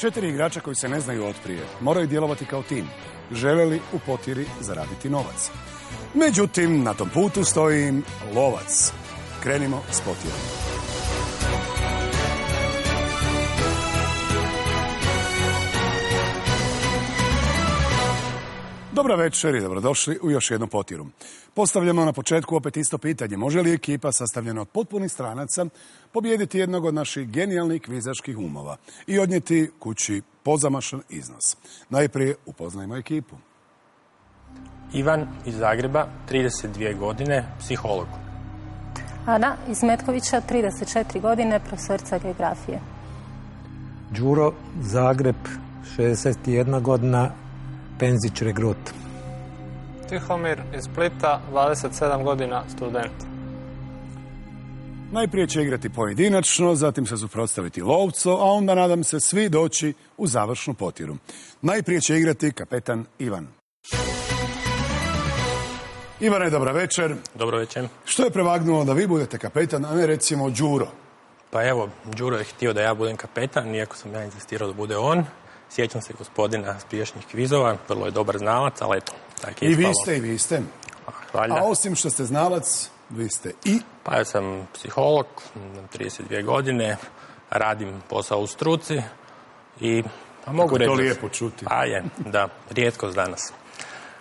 4 igrača koji se ne znaju otprije moraju djelovati kao tim, žele li u potjeri zaraditi novac. Međutim, na tom putu stoji im lovac. Krenimo s potjerom. Dobra večer i dobrodošli u još jednu potjeru. Postavljamo na početku opet isto pitanje. Može li ekipa sastavljena od potpunih stranaca pobijediti jednog od naših genijalnih kvizaških umova i odnijeti kući pozamašan iznos? Najprije upoznajmo ekipu. Ivan iz Zagreba, 32 godine, psiholog. Ana iz Metkovića, 34 godine, profesorica geografije. Đuro, Zagreb, 61 godina, penzić regrut. Tihomir iz Splita, 27 godina, student. Najprije će igrati pojedinačno, zatim se suprotstaviti lovcu, a onda nadam se svi doći u završnu potjeru. Najprije će igrati kapetan Ivan. Ivane, dobra večer. Dobro večer. Što je prevagnulo da vi budete kapetan, a ne recimo Đuro? Pa evo, Đuro je htio da ja budem kapetan, iako sam ja insistirao da bude on. Sjećam se gospodina s prijašnjih kvizova, vrlo je dobar znalac, ali eto, tako je I ispalo. vi ste. Hvala. A osim što ste znalac, vi ste i... Pa ja sam psiholog, 32 godine, radim posao u struci i pa mogu reći... To lijepo čuti. Pa je, da, rijetkost danas.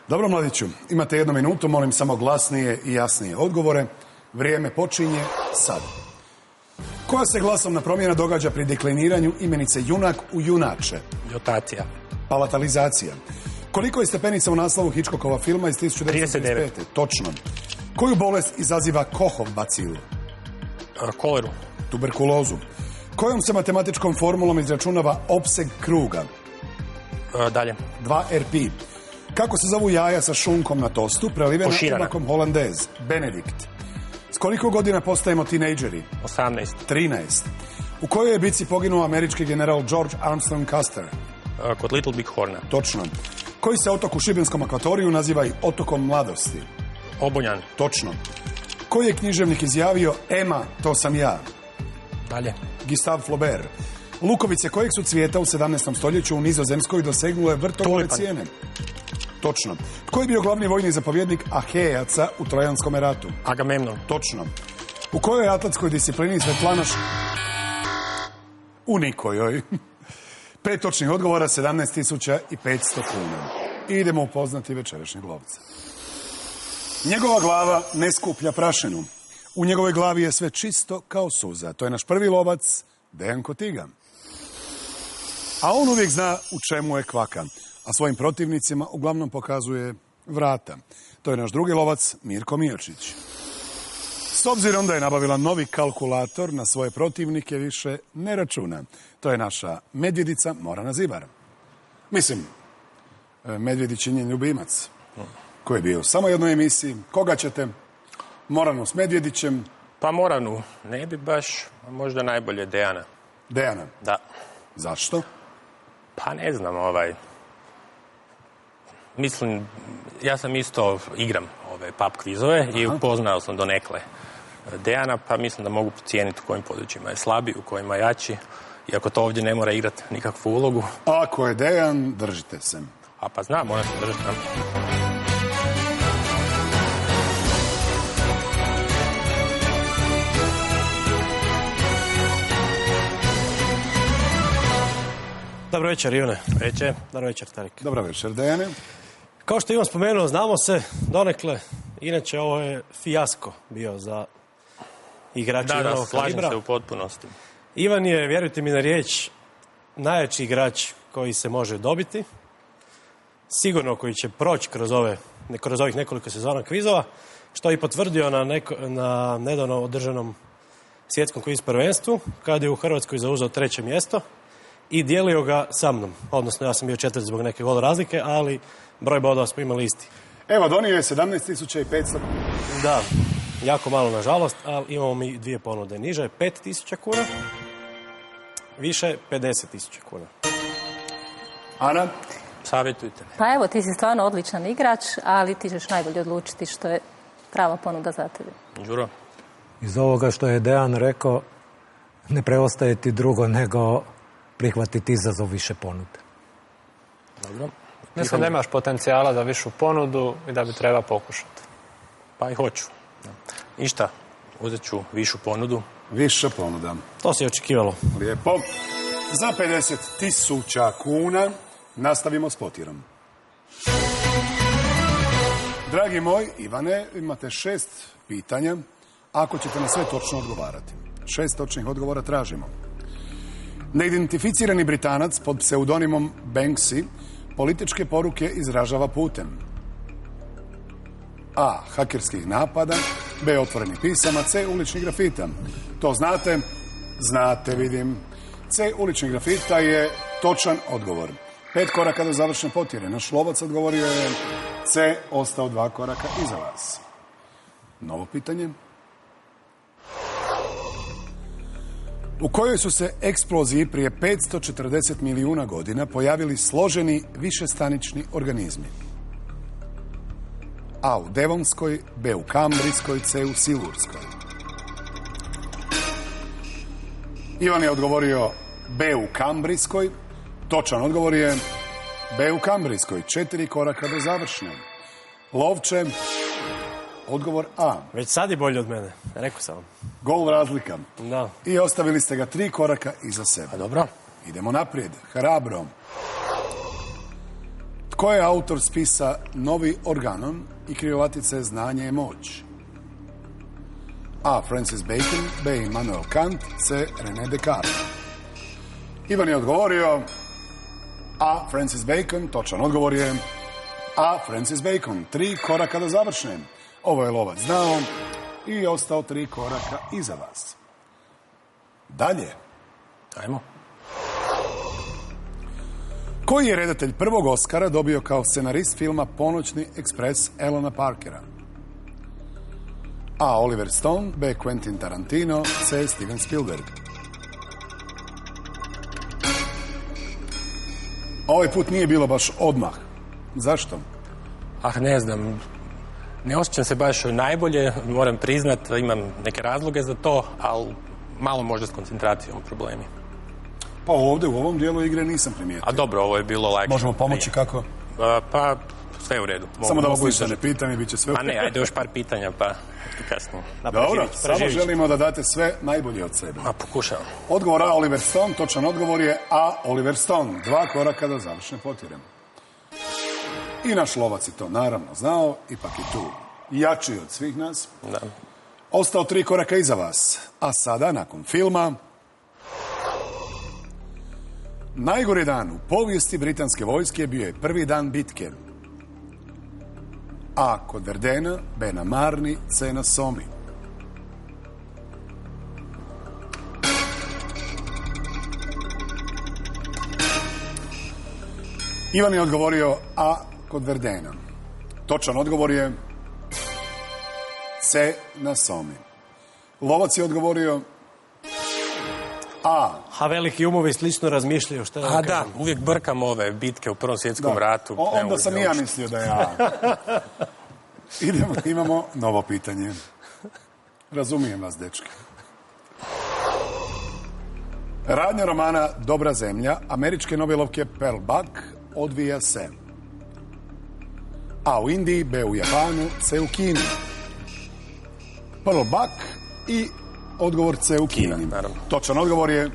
Dobro, mladiću, imate 1 minutu, molim samo glasnije i jasnije odgovore. Vrijeme počinje sad. Koja se glasovna promjena događa pri dekliniranju imenice junak u junače? Jotacija. Palatalizacija. Koliko je stepenica u naslovu Hitchcockova filma iz 1935? 39. Točno. Koju bolest izaziva Kohov bacil? Koleru. Tuberkulozu. Kojom se matematičkom formulom izračunava opseg kruga? Dalje. 2RP. Kako se zovu jaja sa šunkom na tostu, prelivena Poširana. umakom holandez? Benedikt. S koliko godina postajemo tinejdžeri? 18. 13. U kojoj je bici poginuo američki general George Armstrong Custer? Kod Little Big Horna. Točno. Koji se otok u šibenskom akvatoriju naziva i otokom mladosti? Obonjan. Točno. Koji je književnik izjavio Ema, to sam ja? Dalje. Gustave Flaubert. Lukovice kojeg su cvijeta u 17. stoljeću u Nizozemskoj dosegnule vrtovne Tulipan. cijene? Točno. Tko je bio glavni vojni zapovjednik Ahejaca u Trojanskom ratu? Agamemnon. Točno. U kojoj atletskoj disciplini Svetlana U nikojoj. 5 točnih odgovora, 17.500 kuna. I idemo upoznati večerašnjeg lovca. Njegova glava ne skuplja prašinu. U njegovoj glavi je sve čisto kao suza. To je naš prvi lovac, Dejan Kotiga. A on uvijek zna u čemu je kvaka. A svojim protivnicima uglavnom pokazuje vrata. To je naš drugi lovac, Mirko Miočić. S obzirom da je nabavila novi kalkulator, na svoje protivnike više ne računa. To je naša medvjedica Morana Zibar. Mislim, Medvjedić je njen ljubimac, koji je bio u samo jednoj emisiji. Koga ćete? Moranu s Medvjedićem? Pa Moranu ne bi baš, a možda najbolje Dejana. Dejana. Da. Zašto? Pa ne znam, mislim, ja sam isto igram ove pub kvizove i upoznao sam donekle Dejana, pa mislim da mogu procijeniti u kojim područjima je slabiji, u kojima je jači, iako to ovdje ne mora igrati nikakvu ulogu. Ako je Dejan, držite se. A pa znam, mora se držati. Dobro večer, Ivane. Večer. Dobro večer, Tarik. Dobro večer, Dejane. Kao što Ivan spomenuo, znamo se donekle. Inače, ovo je fijasko bio za igrače Da, ovog slažem kalibra. se u potpunosti. Ivan je, vjerujte mi na riječ, najjači igrač koji se može dobiti. Sigurno koji će proći kroz ovih nekoliko sezona kvizova, što je i potvrdio na nedavno održanom svjetskom kviz prvenstvu, kada je u Hrvatskoj zauzeo 3. mjesto i dijelio ga sa mnom. Odnosno, ja sam bio 4 zbog neke gol razlike, ali broj bodova smo imali isti. Evo, donio je 17.500. Da, jako malo nažalost, ali imamo mi 2 ponude. Niže je 5.000 kuna, više 50.000 kuna. Ana? Savjetujte me. Pa evo, ti si stvarno odličan igrač, ali ti ćeš najbolje odlučiti što je prava ponuda za tebe. Đuro? Iz ovoga što je Dejan rekao, ne preostaje ti drugo nego prihvatiti izazov više ponude. Dobro. Mislim da imaš potencijala za višu ponudu i da bi treba pokušati. Pa i hoću. Ništa, uzet ću višu ponudu. Viša ponuda. To se je očekivalo. Lijepo. Za 50.000 kuna nastavimo s potirom. Dragi moj, Ivane, imate 6 pitanja. Ako ćete na sve točno odgovarati. 6 točnih odgovora tražimo. Neidentificirani Britanac pod pseudonimom Banksy političke poruke izražava putem A. Hakerskih napada, B. Otvorenih pisama, C. Uličnih grafita. To znate? Znate, vidim. C. Uličnih grafita je točan odgovor. 5 koraka do završne potjere. Naš lovac odgovorio je C. Ostao 2 koraka iza vas. Novo pitanje. U kojoj su se eksploziji prije 540 milijuna godina pojavili složeni višestanični organizmi? A. U Devonskoj, B. U Kambrijskoj, C. U Silurskoj. Ivan je odgovorio B. U Kambrijskoj. Točan odgovor je B. U Kambrijskoj. 4 koraka do završne. Lovče, odgovor A. Već sad je bolje od mene, rekao sam vam. Gol razlika. Da. I ostavili ste ga 3 koraka iza sebe. Pa dobro. Idemo naprijed. Hrabro. Tko je autor spisa Novi organon i krivovatice Znanje je moć? A. Francis Bacon, B. Immanuel Kant, C. René Descartes. Ivan je odgovorio A. Francis Bacon, točan odgovor je A. Francis Bacon. 3 koraka do završne. Ovo je lovac znao i ostao 3 koraka iza vas. Dalje. Ajmo. Koji je redatelj prvog Oscara dobio kao scenarist filma Ponoćni ekspres Alana Parkera? A. Oliver Stone, B. Quentin Tarantino, C. Steven Spielberg. Ovaj put nije bilo baš odmah. Zašto? Ah, ne znam. Ne osjećam se baš najbolje, moram priznat, imam neke razloge za to, ali malo možda s koncentracijom problemi. Pa ovdje u ovom dijelu igre nisam primijetio. A dobro, ovo je bilo lagano. Možemo pomoći kako? Pa, sve je u redu. Samo da vas ništa ne pitam i bit će sve u redu. Pa ne, ajde još par pitanja, pa kasnije. Dobro, samo želimo da date sve najbolje od sebe. A, pokušavam. Odgovor A. Oliver Stone, točan odgovor je A. Oliver Stone. 2 koraka do završne potjere. I naš lovac je to naravno znao, ipak je tu jači od svih nas. Da. Ostao 3 koraka iza vas. A sada, nakon filma, najgori dan u povijesti britanske vojske bio je prvi dan bitke. A. Kod Verdena, B. Na Marni, C. Na Somi. Ivan je odgovorio A. Kod Verdena. Točan odgovor je C. Na Somi. Lovac je odgovorio A. A veliki umovi slično razmišljaju, što A da, uvijek brkam ove bitke u Prvom svjetskom ratu. Onda sam i ja mislio da je A. Imamo novo pitanje. Razumijem vas, dečki. Radnja romana Dobra zemlja američke nobelovke Pearl Buck odvija se A. U Indiji, B. U Japanu, C. U Kini. Pearl Buck i odgovor C. U Kini. Točan odgovor je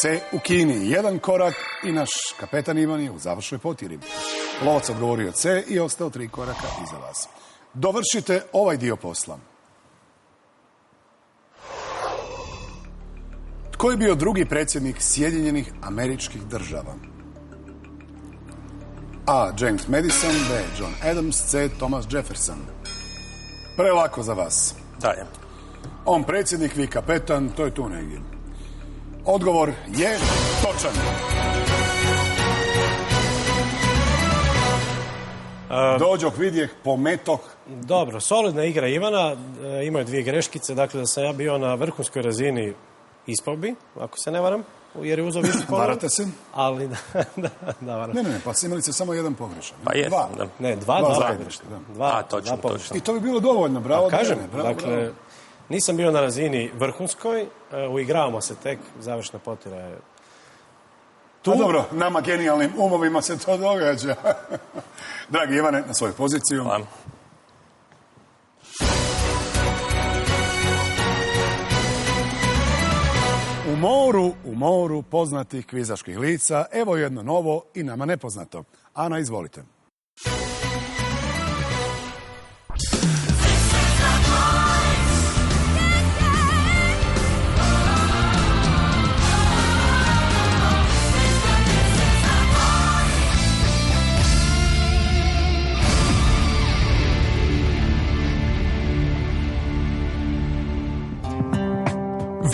C. U Kini. 1 korak i naš kapetan Ivan je u završnoj potjeri. Lovac odgovorio C i ostao 3 koraka iza vas. Dovršite ovaj dio posla. Tko je bio drugi predsjednik Sjedinjenih Američkih Država? A. James Madison, B. John Adams, C. Thomas Jefferson. Prelako za vas. Dalje. On predsjednik, vi kapetan, to je tu negdje. Odgovor je točan. Dođoh, vidjeh, pometoh. Dobro, solidna igra Ivana, imaju 2 greškice, dakle da sam ja bio na vrhunskoj razini ispao bi, ako se ne varam, jer je uzeo više ponuda. Varate se? Ali da, varam. Ne, pa imali ste samo 1 pogrešan. Pa jest. 2. Ne, 2 pogrešan. Točno. I to bi bilo dovoljno, bravo. Kažem, bravo. dakle, nisam bio na razini vrhunskoj, uigravamo se tek, završna potjera je A dobro, nama genijalnim umovima se to događa. Dragi Ivane, na svoju poziciju. Hvala. U moru poznatih kvizaških lica, evo jedno novo i nama nepoznato. Ana, izvolite.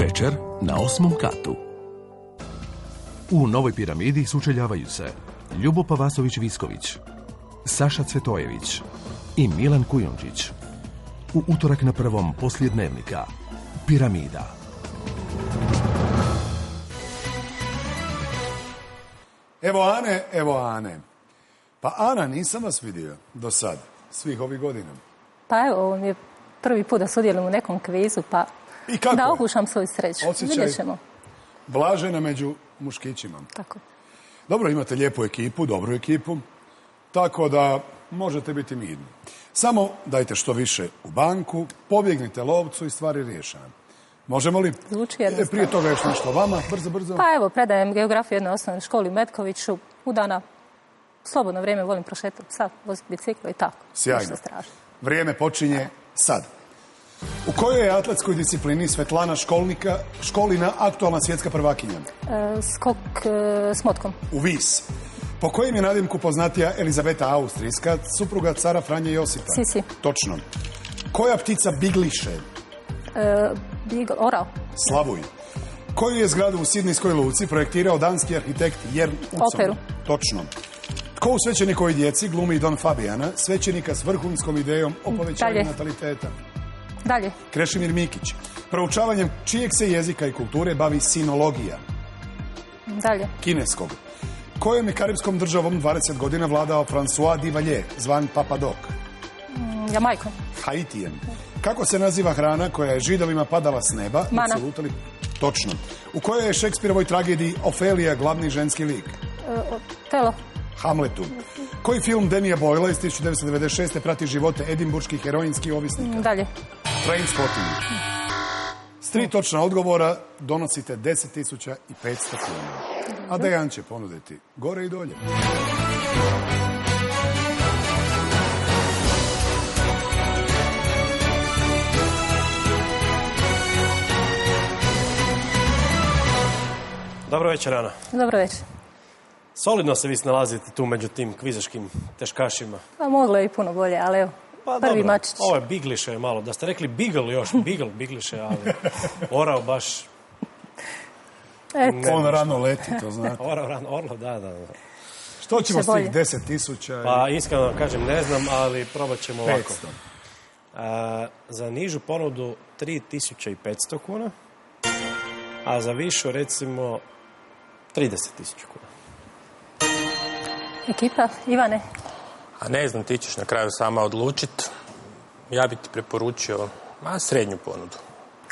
Večer na 8. katu. U Novoj piramidi sučeljavaju se Ljubo Pavasović-Visković, Saša Cvetojević i Milan Kujundžić. U utorak na prvom poslije Dnevnika. Piramida. Evo Ane. Pa Ana, nisam vas vidio do sad, svih ovih godina. Pa evo, ovo mi je prvi put da sudjelujem u nekom kvizu, pa I kako da je? okušam svoju sreću. Osjećaj Vidjet ćemo. blažena među muškićima. Tako. Dobro, imate lijepu ekipu, dobru ekipu, tako da možete biti mirni. Samo dajte što više u banku, pobjegnite lovcu i stvari riješene. Možemo li? Zvuči jednostavno. Prije toga još nešto vama, brzo. Pa evo, predajem geografiju jednoj osnovnoj školi u Metkoviću. U dana slobodno vrijeme volim prošetati psa, voziti biciklo i tako. Sjajno. Ništa strašno. Vrijeme počinje sad. U kojoj je atletskoj disciplini Svetlana Školina aktualna svjetska prvakinja? Skok s motkom. U vis. Po kojem je nadimku poznatija Elizabeta Austrijska, supruga cara Franje Josipa? Sisi. Točno. Koja ptica bigliše? Orao. Slavuj. Koju je zgradu u Sidnijskoj luci projektirao danski arhitekt Jern Utzon? Operu. Točno. Tko u Svećenikovoj djeci glumi Don Fabijana, svećenika s vrhunskom idejom o povećanju Dalje. nataliteta? Dalje. Krešimir Mikić. Proučavanjem čijeg se jezika i kulture bavi sinologija? Dalje. Kineskog. Kojom je karibskom državom 20 godina vladao François Duvalier, zvan Papa Doc? Jamajkom. Haitijem. Kako se naziva hrana koja je Židovima padala s neba? dok Mana. su lutali? Točno. U kojoj je Šekspirovoj tragediji Ofelija glavni ženski lik? Telo. Hamletu. Koji film Denija Boyla iz 1996. prati živote edimburških heroinskih ovisnika? Dalje. Trainspotting. S 3 točna odgovora donosite 10.500 kuna. A Dejan će ponuditi gore i dolje. Dobro večer, Ana. Dobro večer. Solidno se vi snalazite tu među tim kvizaškim teškašima. Pa moglo je i puno bolje, ali evo, prvi dobro, mačić. ovo je bigliše je malo. Da ste rekli bigl još, bigliše, ali orao baš... Eto, On rano leti, to znate. Orlo, da. Što ćemo s bolje. tih 10.000? Pa iskreno kažem, ne znam, ali probat ćemo ovako. 500. Za nižu ponudu 3.500 kuna, a za višu recimo 30.000 kuna. ekipa, Ivane. A ne znam, ti ćeš na kraju sama odlučit. Ja bih ti preporučio srednju ponudu.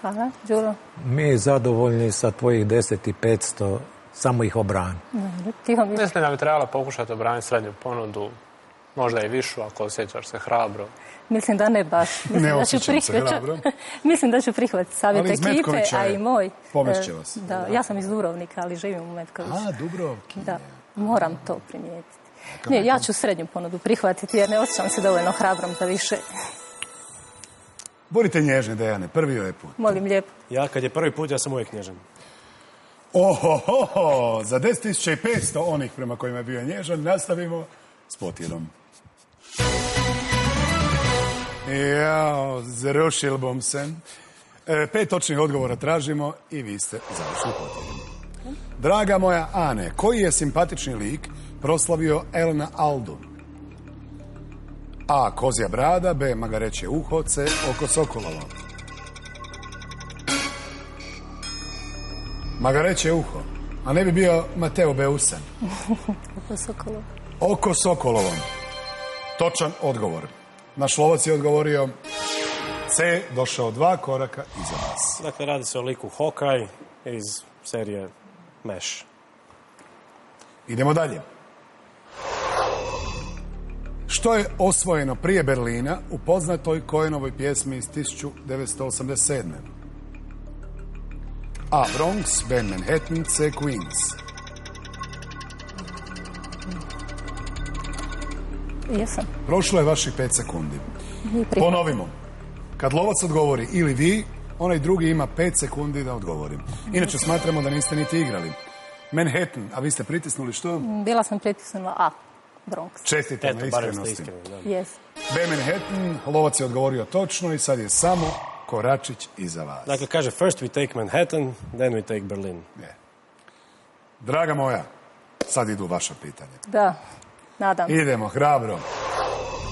Hvala, Đuro. Mi zadovoljni sa tvojih 10.500, samo ih obrani. Tiho mi. Mislim da bi trebala pokušati obraniti srednju ponudu, možda i višu ako osjećaš se hrabro. Mislim da ne baš. Mislim Ne da ću osjećam se hrabro. Mislim da ću prihvatiti savjet Ali iz ekipe, Metkovića a je. i moj. Pomešće vas. Da, ja sam iz Dubrovnika, ali živim u Metkoviću. A, Dubrovki. Da, moram to primijetiti. Ne, ja ću srednju ponudu prihvatiti jer ne osjećam se dovoljno hrabrom za više. Budite nježni, Dejane, prvi je put. Molim lijepo. Ja kad je prvi put, ja sam uvijek nježan. Ohohoho, za 10.500 onih prema kojima je bio nježan, nastavimo s potjedom. Jao, zarušil bom se. 5 točnih odgovora tražimo i vi ste završili potjedom. Draga moja Ane, koji je simpatični lik proslavio Elena Aldu? A. Kozja brada, B. Magareće uho, C. Oko sokolovo. Magareće uho. A ne bi bio Mateo Beusen. Oko Sokolovo. Oko Sokolovo. Točan odgovor. Naš lovac je odgovorio C. Došao 2 koraka iza vas. Dakle, radi se o liku Hawkeye iz serije MASH. Idemo dalje. Što je osvojeno prije Berlina u poznatoj Cohenovoj pjesmi iz 1987. A. Bronx, B. Manhattan, C. Queens. Jesam. Prošlo je vaših 5 sekundi. Nije prihvatno. Ponovimo. Kad lovac odgovori ili vi, onaj drugi ima 5 sekundi da odgovori. Inače smatramo da niste niti igrali. Manhattan, a vi ste pritisnuli što? Bila sam pritisnula A. Bronx. Čestitam na Eto, barem ste iskrenosti. iskreni. Da. Yes. B. Manhattan, lovac je odgovorio točno i sad je samo koračić iza vas. Dakle, kaže, first we take Manhattan, then we take Berlin. Je. Draga moja, sad idu vaša pitanja. Da, nadam. Idemo, hrabro.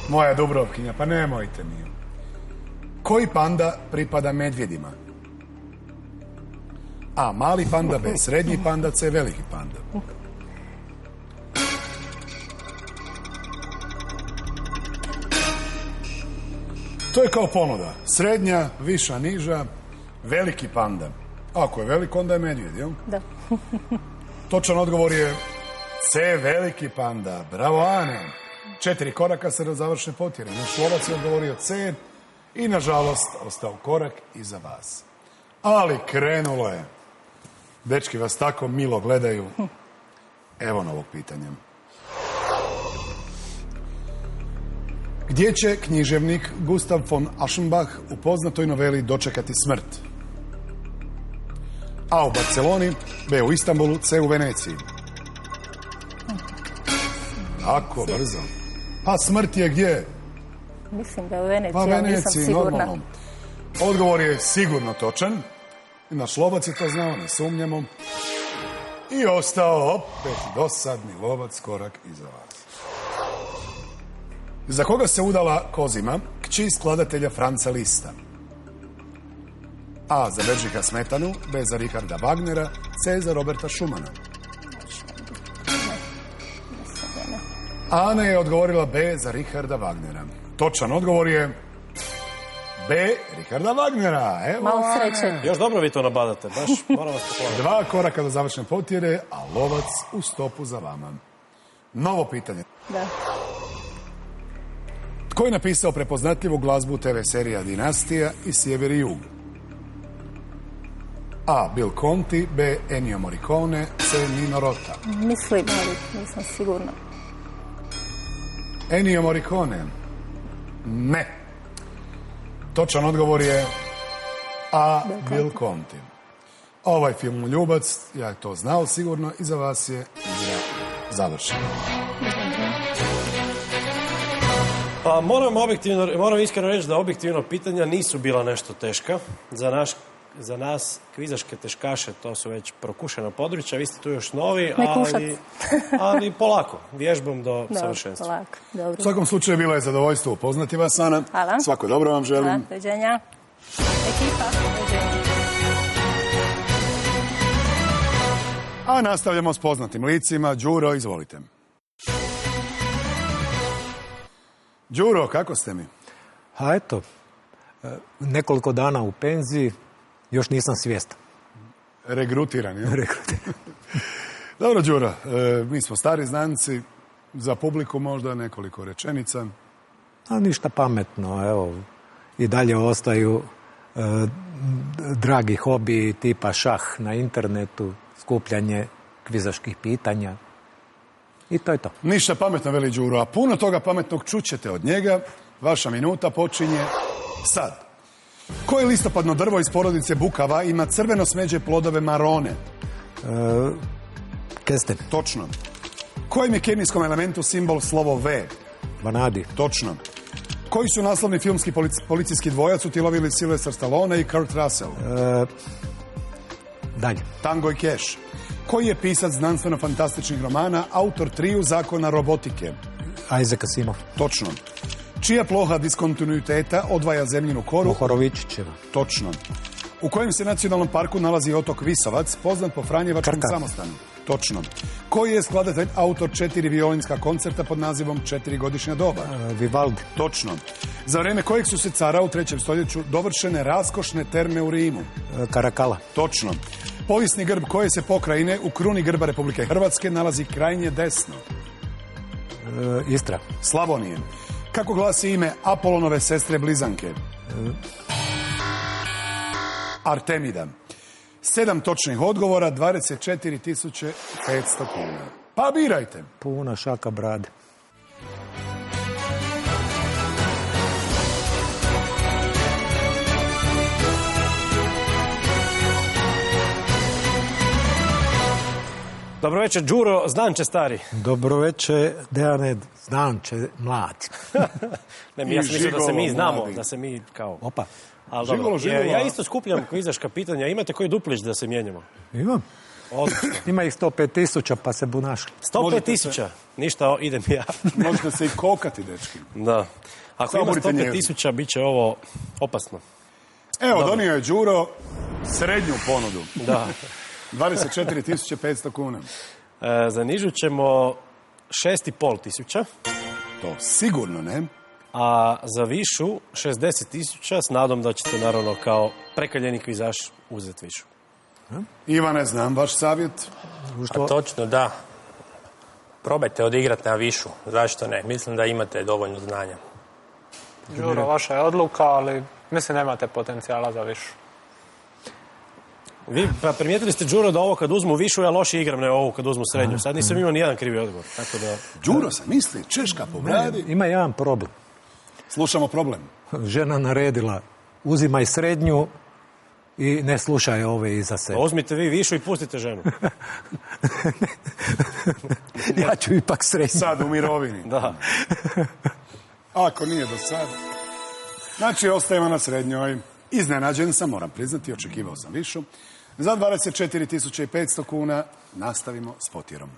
Moja Dubrovkinja, pa nemojte mi. Koji panda pripada medvjedima? A. Mali panda, B. Srednji panda, C. Veliki panda. To je kao ponuda. Srednja, viša, niža, veliki panda. Ako je velik, onda je medvjed, jel? Da. Točan odgovor je C. Veliki panda. Bravo, Ane. 4 koraka se do završne potjere. Naš lovac je odgovorio C. I, nažalost, ostao korak iza vas. Ali krenulo je. Dečki vas tako milo gledaju. Evo novog pitanja. Gdje će književnik Gustav von Aschenbach u poznatoj noveli dočekati smrt? A. U Barceloni, B. U Istanbulu, C. U Veneciji. Tako, brzo. Pa smrt je gdje? Mislim da je u Veneciji, Pa ali nisam Veneciji, sigurna. normalno. Odgovor je sigurno točan. I naš lovac je to znao, ne sumnjamo. I ostao opet dosadni lovac korak iza vas. Za koga se udala Kozima, kći skladatelja Franca Lista? A. Za Bedřicha Smetanu, B. Za Richarda Wagnera, C. Za Roberta Schumana. Ana je odgovorila B. Za Richarda Wagnera. Točan odgovor je B. Richarda Wagnera. Evo, Malo Ane. sreće. Još dobro vi to nabadate, baš moram vas pohvaliti. 2 koraka do završne potjere, a lovac u stopu za vama. Novo pitanje. Da. Tko je napisao prepoznatljivu glazbu TV serija Dinastija i Sjever i Jug? A. Bill Conti, B. Ennio Morricone, C. Nino Rota. Mislim, ali nisam sigurna. Ennio Morricone? Ne. Točan odgovor je A. Bill Conti. Ovaj film Ljubac, ja to znao sigurno, i za vas je igra završena. Pa moram iskreno reći da objektivno pitanja nisu bila nešto teška. Za nas kvizaške teškaše to su već prokušena područja, vi ste tu još novi, ali polako, vježbom do savršenstva. Polako, dobro. U svakom slučaju bilo je zadovoljstvo upoznati vas, Ana. Hvala. Svako dobro vam želim. Hvala, doviđenja. Ekipa, doviđenja. A nastavljamo s poznatim licima. Đuro, izvolite. Đuro, kako ste mi? A eto, nekoliko dana u penziji, još nisam svjestan. Regrutiran, je? Dobro, Đuro, mi smo stari znanci, za publiku možda nekoliko rečenica. A ništa pametno, evo, i dalje ostaju dragi hobiji tipa šah na internetu, skupljanje kvizaških pitanja. I to je to. Ništa pametno, veli Đuro, a puno toga pametnog čućete od njega. Vaša minuta počinje sad. Koje listopadno drvo iz porodice bukava ima crveno smeđe plodove marone? Kesten, Točno. Kojem je kemijskom elementu simbol slovo V? vanadi, Točno. Koji su naslovni filmski policijski dvojac utilovili Sylvester Stallone i Kurt Russell? dalje. Tango i Cash. Koji je pisac znanstveno-fantastičnih romana, autor triju zakona robotike? Isaac Asimov, Točno. Čija ploha diskontinuiteta odvaja zemljinu koru? Mohorovičićeva, Točno. U kojem se nacionalnom parku nalazi otok Visovac, poznat po Franjevačkom Krka. samostanu? Točno. Koji je skladatelj autor 4 violinska koncerta pod nazivom 4 godišnja doba? Vivaldi, Točno. Za vrijeme kojeg su se cara u 3. stoljeću dovršene raskošne terme u Rimu? Karakala, Točno. Povijesni grb koje se pokrajine u kruni grba Republike Hrvatske nalazi krajnje desno. Istra. Slavonije. Kako glasi ime Apolonove sestre blizanke? Artemida. 7 točnih odgovora, 24.500 kuna. Pa birajte. Puna šaka brade. Dobro večer, Đuro Znanče stari. Dobro večer, Dejane Znanče mlad. Ne, ja sam mislio da se mi znamo, da se mi kao... Opa. Ali Žigolo, dobro, žigolo. ja isto skupljam kvizaška pitanja. Imate koji duplić da se mijenjamo? Imam. Odlično. Ima ih 105.000 pa se bu našli. 105.000. Ništa, idem ja. Možete se i kokati, dečki. Da. Ako Samo ima budite 105.000, bit će ovo opasno. Evo, donio je Đuro srednju ponudu. Da. 24.500 kuna. Za nižu ćemo 6.500, To sigurno ne. a za višu 60.000 s nadom da ćete naravno kao prekaljeni kvizaš uzeti višu. Ivane, znam vaš savjet. A točno, da. Probajte odigrati na višu. Zašto ne? Mislim da imate dovoljno znanja. Đuro, vaša je odluka, ali mislim nemate potencijala za višu. Vi pa primijetili ste, Đuro, da ovo kad uzmu višu, ja loše igram, ne ovo kad uzmu srednju. Sad nisam imao nijedan krivi odgovor. Tako da... Đuro se misli, češka po bradi. Ima jedan problem. Slušamo problem. Žena naredila, uzimaj srednju i ne slušaj ove iza sebe. Uzmite vi višu i pustite ženu. Ja ću ipak srednju. Sad u mirovini. Da. Ako nije do sada. Znači, ostajemo na srednjoj. Iznenađen sam, moram priznati, očekivao sam višu. Za 24.500 kuna nastavimo s Potjerom.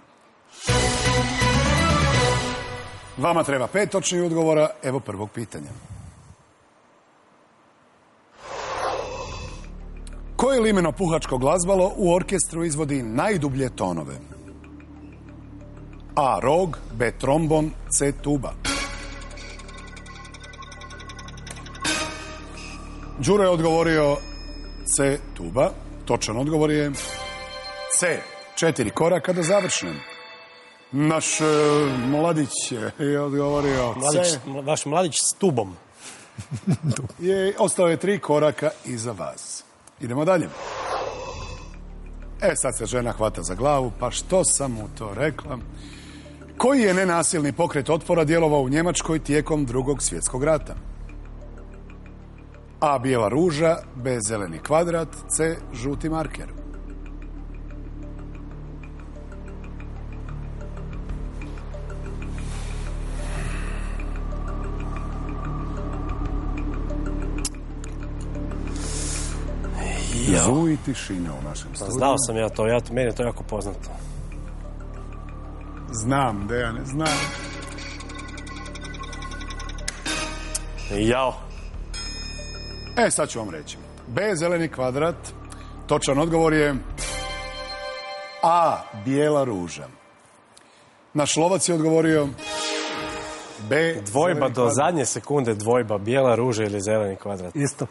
Vama treba 5 točnih odgovora, evo prvog pitanja. Koje limeno puhačko glazbalo u orkestru izvodi najdublje tonove? A. Rog, B. Trombon, C. Tuba. Đuro je odgovorio C. Tuba. Točan odgovor je C. 4 koraka da završnem. Naš mladić je odgovorio C. Vaš mladić s tubom. Ostao je 3 koraka iza vas. Idemo dalje. Sad se žena hvata za glavu, pa što sam mu to rekla? Koji je nenasilni pokret otpora djelovao u Njemačkoj tijekom Drugog svjetskog rata? A. Bijela ruža, B. Zeleni kvadrat, C. Žuti marker. Zuj i tišina u našem studiju. Znao sam ja to, meni je to jako poznato. Znam, Dejane, znam. Jao. Sad ću vam reći. B. Zeleni kvadrat. Točan odgovor je A. Bijela ruža. Naš lovac je odgovorio B. Dvojba zeleni do kvadrat. zadnje sekunde, dvojba, bijela ruža ili zeleni kvadrat. Isto.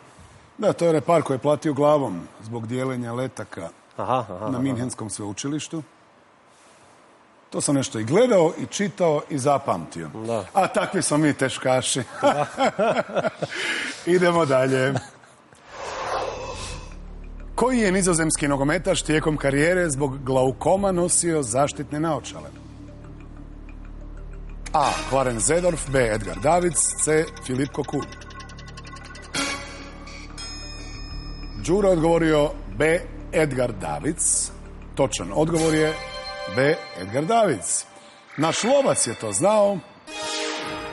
Da, to je repar koji je platio glavom zbog dijeljenja letaka Aha. na Minhenskom sveučilištu. To sam nešto i gledao, i čitao, i zapamtio. Da. A takvi smo mi teškaši. Idemo dalje. Koji je nizozemski nogometaš tijekom karijere zbog glaukoma nosio zaštitne naočale? A. Clarence Seedorf, B. Edgar Davids, C. Filip Cocu. Đuro je odgovorio B. Edgar Davids. Točan odgovor je B. Edgar Davids. Naš lovac je to znao.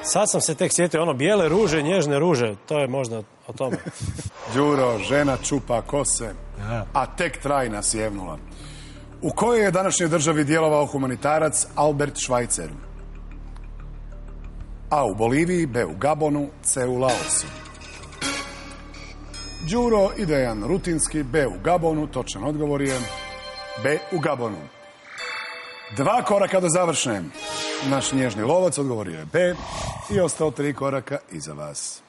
Sad sam se tek sjetio, ono bijele ruže, nježne ruže, to je možda o tome. Đuro, žena čupa kose, a tek trajna sjevnula. U kojoj je današnjoj državi djelovao humanitarac Albert Schweitzer? A. U Boliviji, B. U Gabonu, C. U Laosu. Đuro ide jedan rutinski, B. U Gabonu, točan odgovor je B. U Gabonu. 2 koraka do završne. Naš nježni lovac odgovorio je B. I ostao 3 koraka iza vas.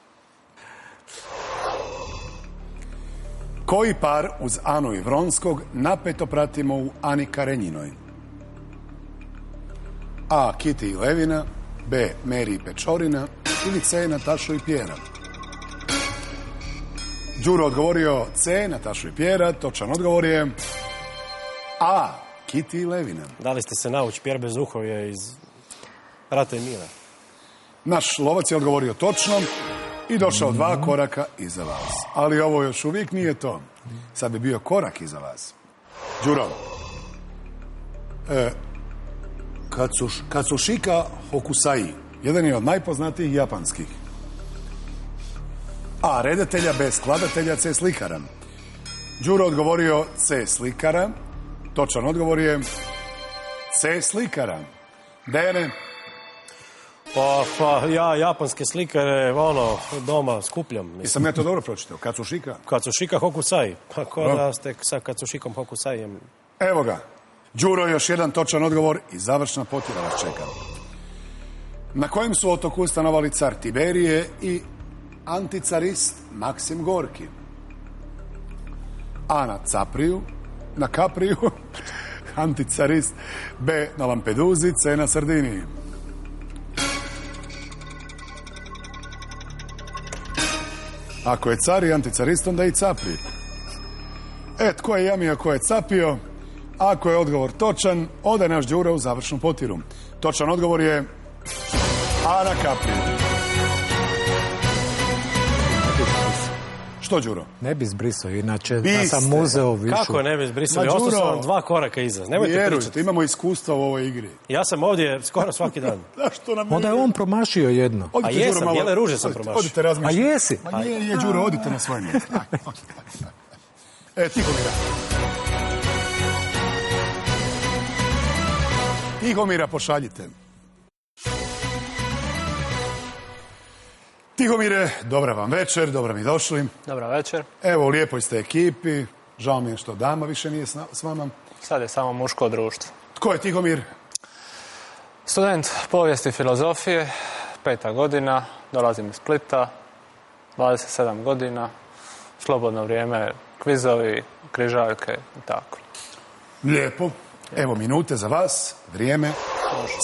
Koji par uz Anu i Vronskog napeto pratimo u Ani Karenjinoj? A. Kiti i Levina, B. Meri i Pečorina ili C. Natašu i Pjera? Đuro odgovorio C. Natašu i Pjera. Točan odgovor je A. Kiti i Levina. Dali ste se nauč, Pjer Bezuhov je iz Rata i mira. Naš lovac je odgovorio točno i došao 2 koraka iza vas. Ali ovo još uvijek nije to. Sad bi bio korak iza vas. Đuro. Katsushika Hokusai. Jedan je od najpoznatijih japanskih. A. Redatelja, B. Skladatelja, C. Slikara. Đuro odgovorio C. Slikara. Točan odgovor je C. Slikara. Dejane? Pa ja japanske slikare, doma skupljam. Jesam ja to dobro pročitao? Katsushika? Katsushika Hokusai. Pa ko da ste sa Katsushikom Hokusaijem? Evo ga. Đuro, još jedan točan odgovor i završna potjera vas čeka. Na kojem su otoku stanovali car Tiberije i anticarist Maksim Gorki? A. Na Capriju, na Kapriju, anticarist, B. Na Lampeduzi, C. Na Sardiniji. Ako je car i anticarist, onda i Capri. Tko je jamio, ko je capio? Ako je odgovor točan, ode naš Đuro u završnu potjeru. Točan odgovor je A. Na Kapriju. Što, Đuro? Ne bi zbrisao, inače da sam uzeo više. Kako ne bi zbrisali? Ostao sam vam 2 koraka iza. Nemojte Vjerujte, pričati. imamo iskustva u ovoj igri. Ja sam ovdje skoro svaki dan. Zašto nam Onda je on promašio jedno. Odite, A jesam, Đuro, malo- bijele ruže sam promašio. Odite, razmišljati. A jesi? Ma je, Đuro, odite na svoje mjesto. Tihomira. Tihomira pošaljite. Tihomire, dobra vam večer, dobro mi došli. Dobra večer. Evo, u lijepoj ste ekipi. Žao mi je što dama više nije s vama. Sad je samo muško društvo. Tko je Tihomir? Student povijesti i filozofije, 5. godina, dolazim iz Splita, 27 godina, slobodno vrijeme, kvizovi, križaljke i tako. Lijepo. Evo minute za vas, vrijeme,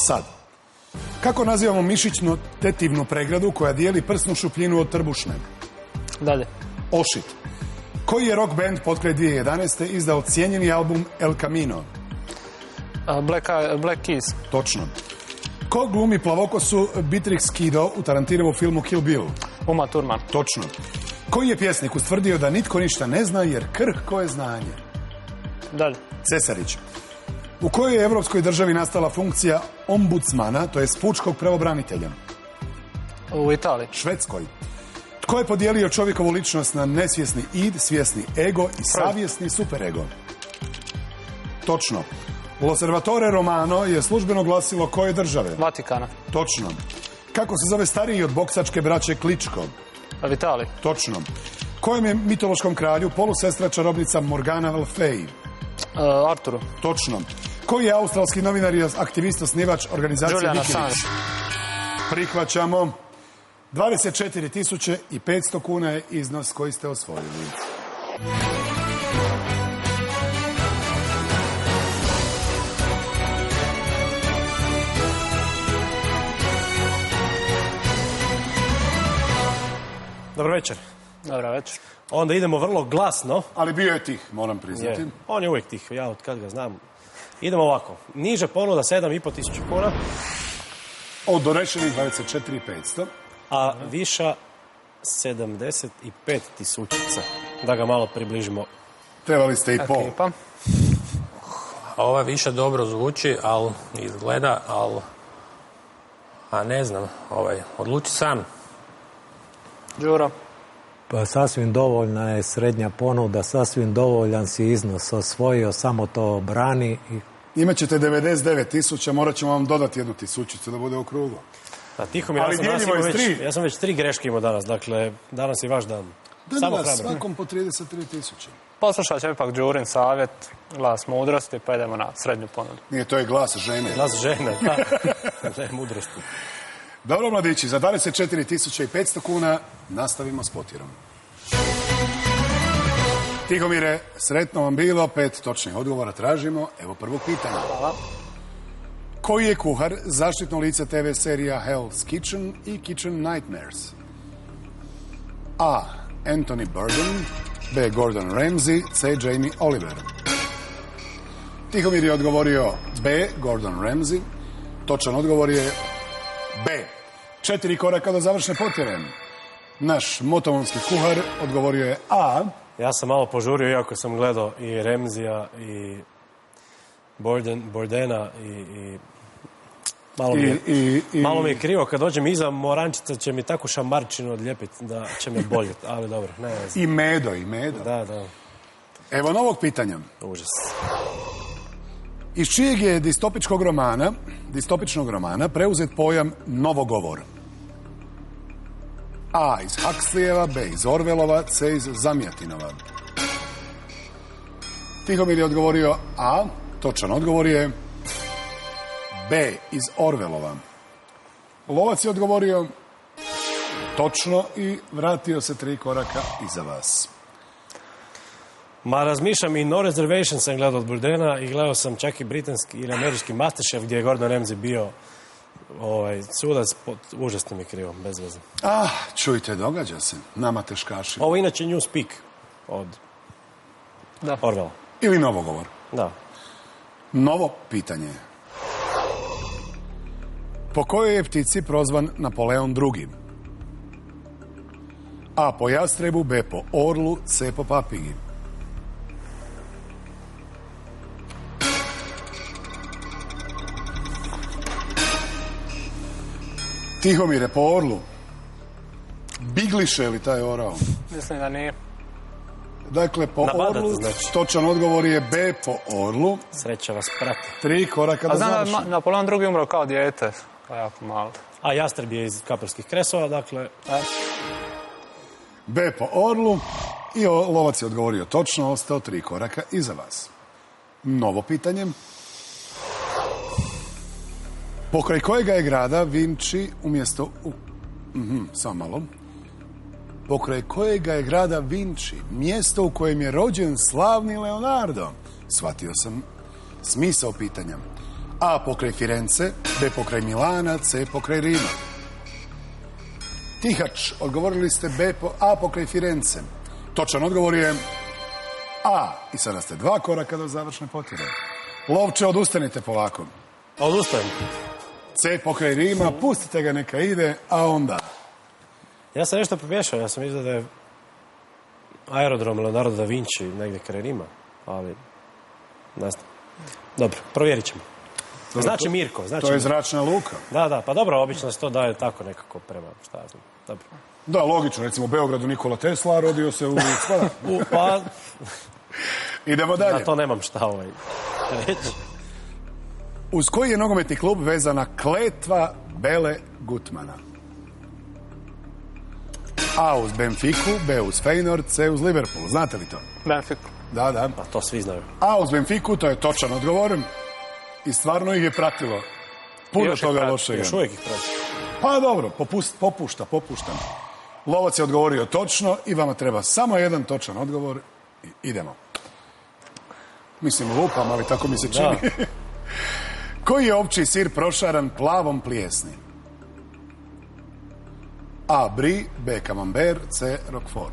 sad. Kako nazivamo mišićnu tetivnu pregradu koja dijeli prsnu šupljinu od trbušne? Dalje. Ošit. Koji je rock band potkraj 2011. izdao cijenjeni album El Camino? Black Keys. Točno. Ko glumi plavokosu Beatrix Kiddo u Tarantinovom filmu Kill Bill? Uma Thurman. Točno. Koji je pjesnik ustvrdio da nitko ništa ne zna jer krhko je znanje? Dalje. Cesarić. U kojoj je evropskoj državi nastala funkcija ombudsmana, to je pučkog pravobranitelja? U Italiji. Švedskoj. Tko je podijelio čovjekovu ličnost na nesvjesni id, svjesni ego i savjesni superego? Točno. L'Osservatore Romano je službeno glasilo koje države? Vatikana. Točno. Kako se zove stariji od boksačke braće Kličko? U Italiji. Točno. Kojem je mitološkom kralju polusestra čarobnica Morgana Le Fay? Arturu. Točno. Koji je australski novinar i aktivist osnivač organizacije Julian Wikileaks? Assange. Prihvaćamo. 24.500 kuna je iznos koji ste osvojili. Dobro večer. Dobra večer. Onda idemo vrlo glasno. Ali bio je tih, moram priznati. On je uvijek tih, ja od kad ga znam. Idemo ovako. Niža ponuda 7.500 kuna, Od dorešenih 24.500. a viša 75.000. Da ga malo približimo. Trebali ste i pol. Ekipa. Ova više dobro zvuči, ali izgleda, ali... A ne znam, odluči sam. Đuro. Pa sasvim dovoljna je srednja ponuda, sasvim dovoljan si iznos osvojio, samo to brani i Imat ćete 99.000, morat ćemo vam dodati 1.000 da bude u krugu. A Tihomir, Ali dijelimo je s 3. ja sam već 3 greške imao danas, dakle, danas je vaš dan. Samo Da, hrabro. svakom po 33.000. Poslušat ćemo ipak Đurin savjet, glas mudrosti, pa idemo na srednju ponudu. Nije, to je glas žene. Glas žene, da. Ne, mudrosti. Dobro, mladići, za 24.500 kuna nastavimo s potjerom. Tihomire, sretno vam bilo, 5 točnih odgovora tražimo. Evo prvog pitanja. Hvala. Koji je kuhar zaštitno lice TV serija Hell's Kitchen i Kitchen Nightmares? A. Anthony Bourdain, B. Gordon Ramsay, C. Jamie Oliver. Tihomir je odgovorio B. Gordon Ramsay. Točan odgovor je B. 4 koraka do završne potjere. Naš motovonski kuhar odgovorio je A. Ja sam malo požurio, iako sam gledao i Remzija i Bourdaina i malo mi je krivo. Kad dođem iza Morančica će mi takvu šamarčinu odlijepiti da će me boljeti. Ali dobro, ne znam. I medo. Da. Evo novog pitanja. Užas. Iz čijeg je distopičnog romana preuzet pojam novogovor? A. Iz Huxleyjeva, B. iz Orwellova, C. iz Zamjatinova. Tihomir je odgovorio A. Točan odgovor je B. iz Orwellova. Lovac je odgovorio točno i vratio se 3 koraka iza vas. Ma razmišljam, i No Reservation sam gledao od Bourdaina i gledao sam čak i britanski ili američki Masterchef gdje je Gordon Ramsay bio sudac pod užasnim i krivom, bez veze. Čujte, događa se. Nama teškaši. Ovo inače Newspeak od Orwella. Ili novogovor. Da. Novo pitanje. Po kojoj je ptici prozvan Napoleon II? A. Po jastrebu, B. po orlu, C. po papigi. Tihomire, po orlu. Bigliše li taj orao? Mislim da nije. Dakle, po Napadate, orlu, znači. točan odgovor je B. po orlu. Sreća vas prati. 3 koraka do A znam da završne. je Napoleon II umro kao dijete. Jako malo. A jastreb je iz Kaparskih kresova, dakle... B. po orlu. I lovac je odgovorio točno, ostao 3 koraka iza vas. Novo pitanje. Pokraj kojega je grada Vinci umjesto... samo malo. Pokraj kojega je grada Vinci, mjesto u kojem je rođen slavni Leonardo? Shvatio sam smisao pitanja. A. Pokraj Firence, B. pokraj Milana, C. pokraj Rima. Tihač, odgovorili ste A. pokraj Firence. Točan odgovor je A. I sada ste 2 koraka do završne potjere. Lovče, odustanite polako. Odustajem. C. pokraj Rima, pustite ga neka ide, a onda... Ja sam nešto pomiješao, ja sam mislio da je aerodrom Leonardo da Vinci negdje kraj Rima, ali ne znam. Dobro, provjerit ćemo. Znači Mirko. To je zračna luka. Da, pa dobro, obično se to daje tako nekako prema, šta ja znam. Dobro. Da, logično, recimo u Beogradu Nikola Tesla rodio se u... Pa... Idemo dalje. Na to nemam šta reći. Uz koji je nogometni klub vezana kletva Bele Gutmana? A. uz Benfiku, B. uz Feyenoord, C. uz Liverpool. Znate li to? Benfiku. Da. Pa to svi znaju. A. uz Benfiku, to je točan odgovor. I stvarno ih je pratilo. Puno toga lošega. Još uvijek ih prati. Pa dobro, popuštam. Lovac je odgovorio točno i vama treba samo jedan točan odgovor. Idemo. Mislim, lupam, ali tako mi se čini. Koji je opći sir prošaran plavom plijesni? A. Brie, B. Camembert, C. Roquefort.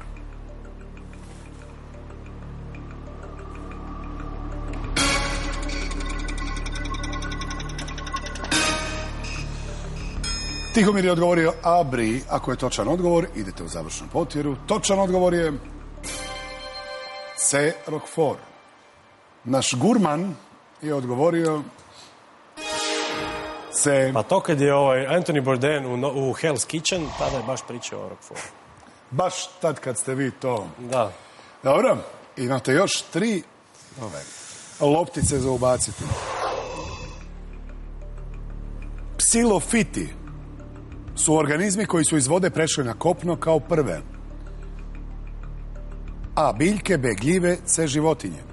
Tihomir je odgovorio A. Brie. Ako je točan odgovor, idete u završnu potjeru. Točan odgovor je C. Roquefort. Naš gurman je odgovorio C. Pa to kad je Anthony Bourdain u Hell's Kitchen, tada je baš pričao o Roquefortu. Baš tad kad ste vi to... Da. Dobro, imate još 3 loptice za ubaciti. Psilofiti su organizmi koji su iz vode prešli na kopno kao prve. A. Biljke, B. gljive, C. životinje.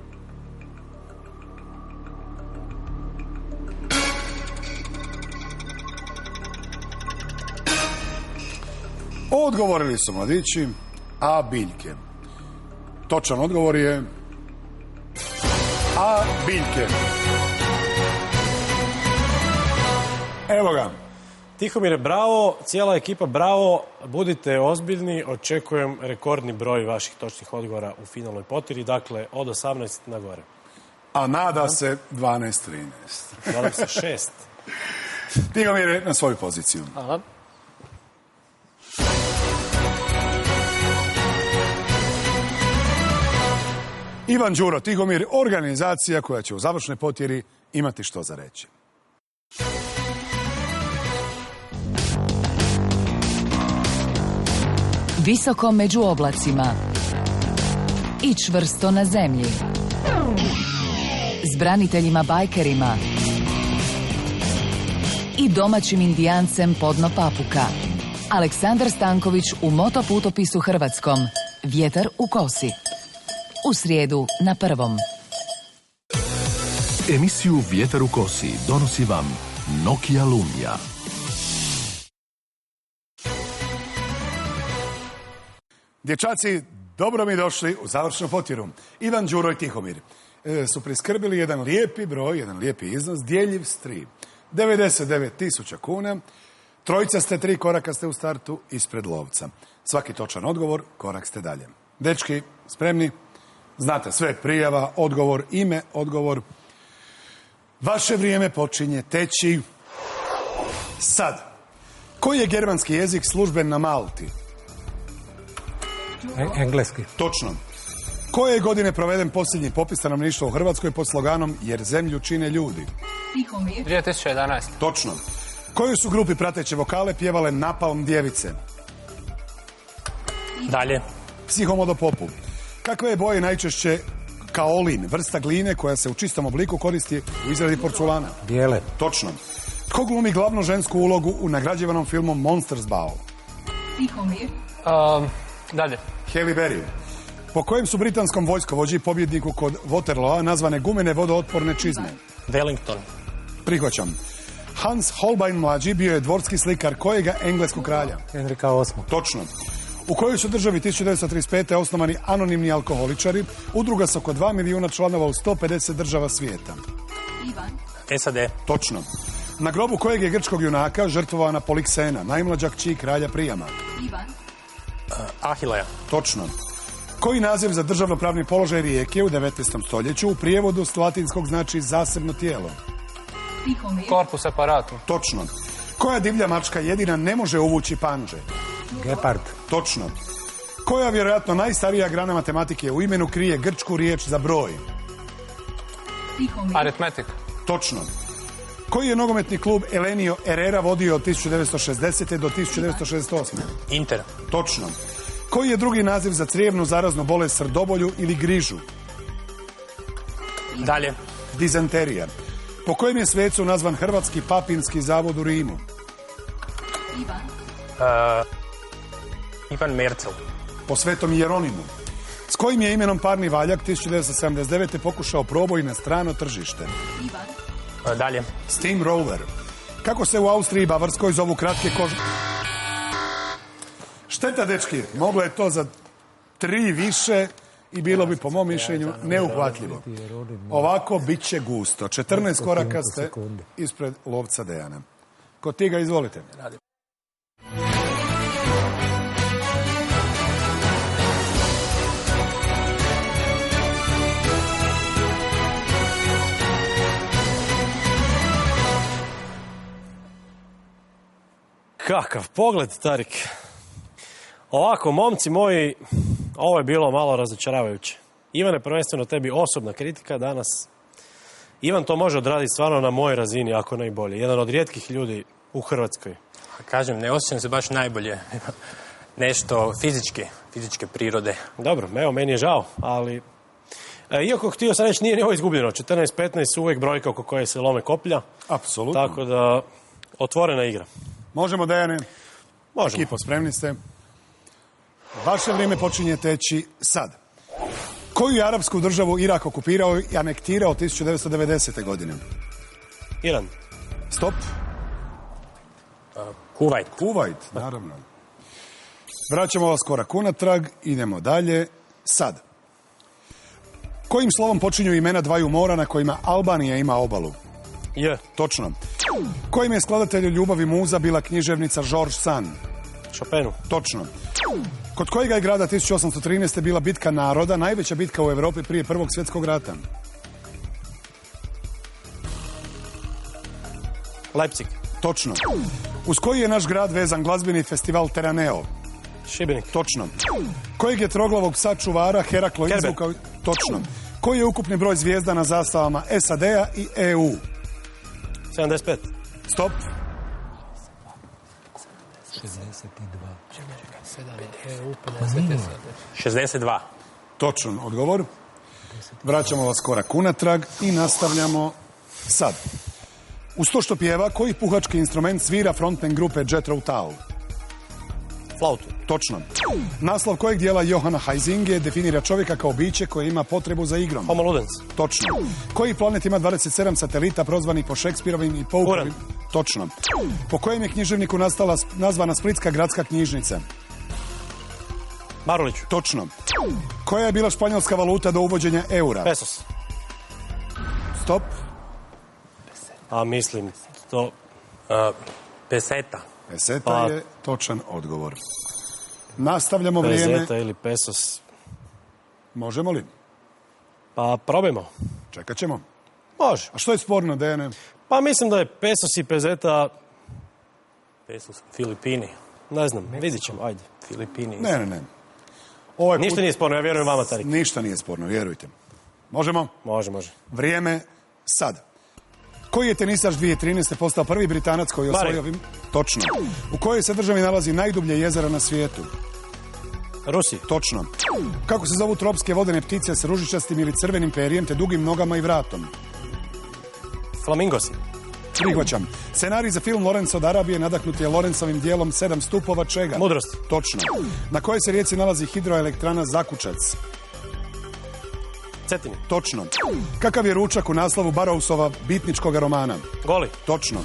Odgovorili su mladići A. biljke. Točan odgovor je A. Biljke. Evo ga. Tihomire, bravo, cijela ekipa bravo, budite ozbiljni, očekujem rekordni broj vaših točnih odgovora u finalnoj potiri, dakle od 18 na gore. A nada se 12-13. Nadam se 6. Tihomire, na svoju poziciju. Hvala. Ivan Đuro Tihomir, organizacija koja će u završnoj potjeri imati što za reći. Visoko među oblacima i čvrsto na zemlji. S braniteljima bajkerima i domaćim indijancem Podno Papuka. Aleksandar Stanković u Moto putopisu hrvatskom. Vjetar u kosi. U srijedu na Prvom. Emisiju Vjetar u kosi donosi vam Nokia Lumia. Dječaci, dobro mi došli u završnu potjeru. Ivan Đuro i Tihomir su priskrbili jedan lijepi broj, jedan lijepi iznos, dijeljiv s 3. 99.000 kuna. Trojica ste, 3 koraka ste u startu ispred lovca. Svaki točan odgovor, korak ste dalje. Dečki, spremni? Znate sve, prijava, odgovor, ime, odgovor. Vaše vrijeme počinje teći sad. Koji je germanski jezik služben na Malti? Engleski. Točno. Koje je godine proveden posljednji popis stanovništva u Hrvatskoj pod sloganom Jer zemlju čine ljudi? 2011. Točno. Koju su grupi prateće vokale pjevale Napalm djevice? Dalje. Psihomodopopu. Kakve je boje najčešće kaolin, vrsta gline koja se u čistom obliku koristi u izradi porculana? Bijele. Točno. Tko glumi glavnu žensku ulogu u nagrađivanom filmu Monsters Ball? Dalje. Halle Berry. Po kojem su britanskom vojskovođi pobjedniku kod Waterloo nazvane gumene vodootporne čizme? Wellington. Prihvaćam. Hans Holbein mlađi bio je dvorski slikar kojega engleskog kralja? Henrika VIII. Točno. U kojoj su državi 1935. osnovani anonimni alkoholičari, udruga sa oko 2 milijuna članova u 150 država svijeta? SAD. Točno. Na grobu kojeg je grčkog junaka žrtvovana Poliksena, najmlađa kći kralja Prijama? Ahileja. Točno. Koji naziv za državnopravni položaj Rijeke u 19. stoljeću u prijevodu s latinskog znači zasebno tijelo? Corpus separatum. Točno. Koja divlja mačka jedina ne može uvući panđe? Gepard. Točno. Koja vjerojatno najstarija grana matematike u imenu krije grčku riječ za broj? Arithmetic. Točno. Koji je nogometni klub Elenio Herrera vodio od 1960. do 1968. Inter. Točno. Koji je drugi naziv za crijevnu zaraznu bolest srdobolju ili grižu? Dalje. Dizenterija. Po kojem je svecu nazvan Hrvatski papinski zavod u Rimu? Ivan Merzel. Po svetom Jeronimu. S kojim je imenom parni valjak 1979. pokušao proboj na strano tržište? Dalje. Steamroller. Kako se u Austriji i Bavarskoj zovu kratke kože? Šteta, dečki, moglo je to za 3 više i bilo bi, po mom mišljenju, neuhvatljivo. Ovako bit će gusto. 14 koraka ste ispred lovca Dejana. Kod Tiga, izvolite. Kakav pogled, Tarik. Ovako, momci moji, ovo je bilo malo razočaravajuće. Ivane, prvenstveno tebi osobna kritika danas. Ivan to može odraditi stvarno na mojoj razini, ako ne i bolje. Jedan od rijetkih ljudi u Hrvatskoj. Kažem, ne osjećam se baš najbolje. Nešto fizičke prirode. Dobro, evo, meni je žao, ali... iako htio sam reći, nije ni ovo izgubljeno. 14-15 su uvijek brojka oko koje se lome koplja. Apsolutno. Tako da, otvorena igra. Možemo, Dejane? Možemo. Ekipo, spremni ste? Vaše vrijeme počinje teći sad. Koju je arapsku državu Irak okupirao i anektirao 1990. godine? Iran. Stop. Kuvajt. Kuvajt, naravno. Vraćamo vas korak unatrag, idemo dalje. Sad. Kojim slovom počinju imena dvaju mora na kojima Albanija ima obalu? J. Točno. Kojim je skladatelju Ljubavi muza bila književnica George Sand? Chopinu. Točno. Kod kojega je grada 1813. bila bitka naroda, najveća bitka u Europi prije Prvog svjetskog rata? Leipzig. Točno. Uz koji je naš grad vezan glazbeni festival Teraneo? Šibenik. Točno. Kojeg je troglavog psa čuvara Heraklo Kerber. izvukao? Točno. Koji je ukupni broj zvijezda na zastavama SAD-a i EU? 75. Stop. 62. Točan odgovor. Vraćamo vas korak unatrag i nastavljamo sad. Uz to što pjeva, koji puhački instrument svira frontman grupe Jethro Tull? Flautu. Točno. Naslov kojeg dijela Johana Heisinge definira čovjeka kao biće koje ima potrebu za igrom? Homo ludens. Točno. Koji planet ima 27 satelita prozvanih po Šekspirovim i Poukovim? Uran. Točno. Po kojem je književniku nazvana Splitska gradska knjižnica? Marulić. Točno. Koja je bila španjolska valuta do uvođenja eura? Pesos. Stop. A mislim, to... Peseta. Peseta Pa- je točan odgovor. Nastavljamo vrijeme. Peseta ili pesos. Možemo li? Pa probajmo. Čekat ćemo. Može. A što je sporno, Dejane? Pa mislim da je pesos i pezeta, Pesos. Filipini. ne znam, vidit ćemo, ajde. Filipini. Ne. Ovaj Ništa nije sporno, ja vjerujem vama, Tarik. Ništa nije sporno, vjerujte. Možemo? Može. Vrijeme sad. Koji je tenisač 2013. postao prvi Britanac koji je osvojio... Murray. Točno. U kojoj se državi nalazi najdublje jezero na svijetu? Rusi. Točno. Kako se zovu tropske vodene ptice s ružičastim ili crvenim perijem te dugim nogama i vratom? Flamingosi. Prihvaćam. Scenarij za film Lorenzo od Arabije nadahnut je Lorencovim dijelom 7 stupova čega? Mudrosti. Točno. Na kojoj se rijeci nalazi hidroelektrana Zakučac? Cetini. Točno. Kakav je ručak u naslovu Barrousova bitničkog romana? Goli. Točno.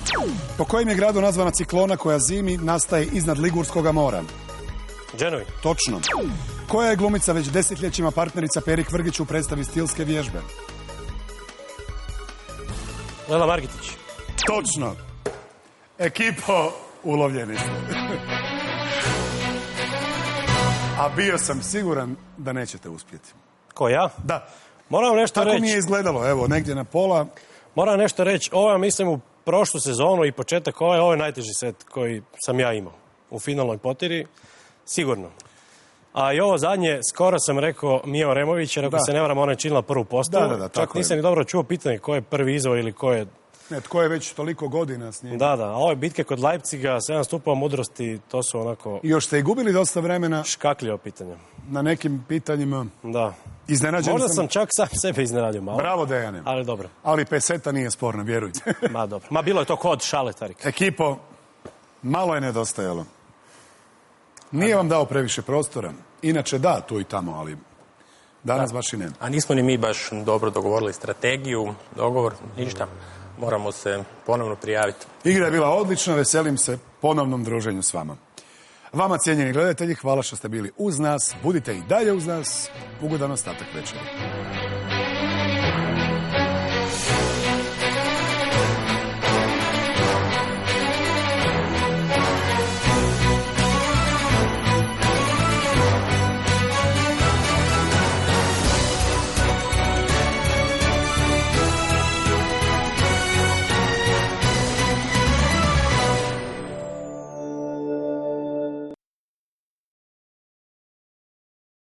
Po kojem je gradu nazvana ciklona koja zimi nastaje iznad Ligurskog mora? Genovi. Točno. Koja je glumica već desetljećima partnerica Peri Kvrgić u predstavi stilske vježbe? Lela Margitić. Točno. Ekipo, ulovljeni ste. A bio sam siguran da nećete uspjeti. Ko, ja? Da. Moram nešto Tako reći. mi je izgledalo, evo, negdje na pola. Moram nešto reći. Ovo je, mislim, u prošlu sezonu i početak ovo je najteži set koji sam ja imao. U finalnoj potiri, sigurno. A i ovo zadnje, skoro sam rekao Mio Remović, jer ako Da. se ne varam, ona je činila prvu postavu. Da, Čak tako je. nisam ni dobro čuo pitanje ko je prvi izvor ili ko je... Ne, tko je već toliko godina s njim. Da, a ove bitke kod Leipziga, 7 stupova mudrosti, to su onako I još ste i gubili dosta vremena škakljivo pitanja. na nekim pitanjima. Da. Iznenađen Možda sam čak sam sebe iznenadio malo. Bravo, Dejane. Ali dobro. Ali peseta nije sporna, vjerujte. Ma dobro. Ma bilo je to kod šale, Tarik. Ekipo, malo je nedostajalo. Nije vam dao previše prostora. Inače da, tu i tamo, ali danas baš i ne. A nismo ni mi baš dobro dogovorili strategiju, dogovor, ništa. Moramo se ponovno prijaviti. Igra je bila odlična, veselim se ponovnom druženju s vama. Vama, cijenjeni gledatelji, hvala što ste bili uz nas. Budite i dalje uz nas. Ugodan ostatak večeri.